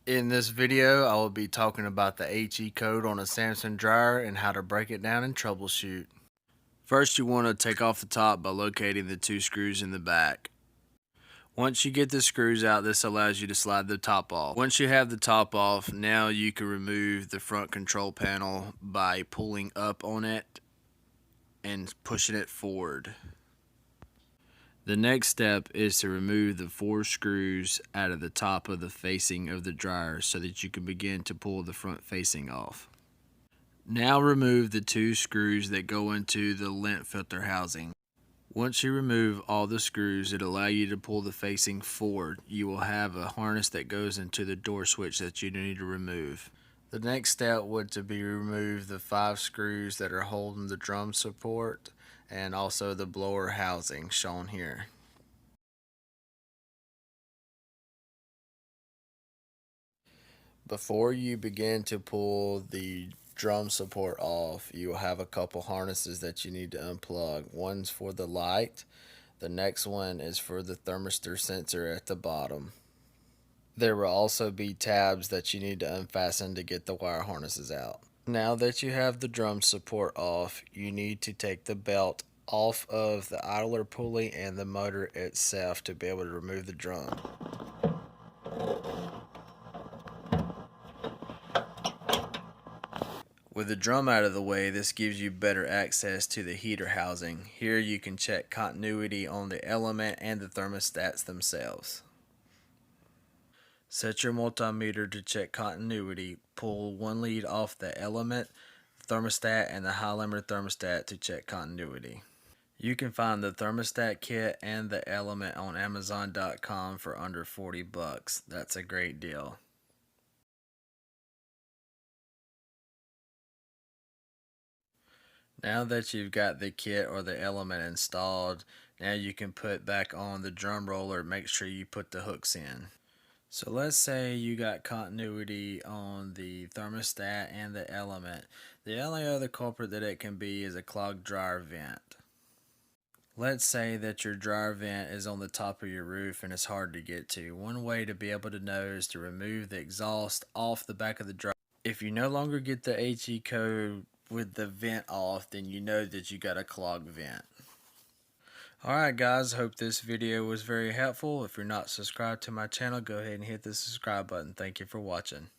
In this video, I will be talking about the HE code on a Samsung dryer and how to break it down and troubleshoot. First, you want to take off the top by locating the two screws in the back. Once you get the screws out, this allows you to slide the top off. Once you have the top off, now you can remove the front control panel by pulling up on it and pushing it forward. The next step is to remove the 4 screws out of the top of the facing of the dryer so that you can begin to pull the front facing off. Now remove the 2 screws that go into the lint filter housing. Once you remove all the screws that allow you to pull the facing forward, you will have a harness that goes into the door switch that you need to remove. The next step would to be remove the 5 screws that are holding the drum support and also the blower housing shown here. Before you begin to pull the drum support off, you will have a couple harnesses that you need to unplug. One's for the light, the next one is for the thermistor sensor at the bottom. There will also be tabs that you need to unfasten to get the wire harnesses out. Now that you have the drum support off, you need to take the belt off of the idler pulley and the motor itself to be able to remove the drum. With the drum out of the way, this gives you better access to the heater housing. Here you can check continuity on the element and the thermostats themselves. Set your multimeter to check continuity. Pull one lead off the element, thermostat, and the high limiter thermostat to check continuity. You can find the thermostat kit and the element on Amazon.com for under $40. That's a great deal. Now that you've got the kit or the element installed, now you can put back on the drum roller. Make sure you put the hooks in. So let's say you got continuity on the thermostat and the element. The only other culprit that it can be is a clogged dryer vent. Let's say that your dryer vent is on the top of your roof and it's hard to get to. One way to be able to know is to remove the exhaust off the back of the dryer. If you no longer get the HE code with the vent off, then you know that you got a clogged vent. Alright guys, hope this video was very helpful. If you're not subscribed to my channel, go ahead and hit the subscribe button. Thank you for watching.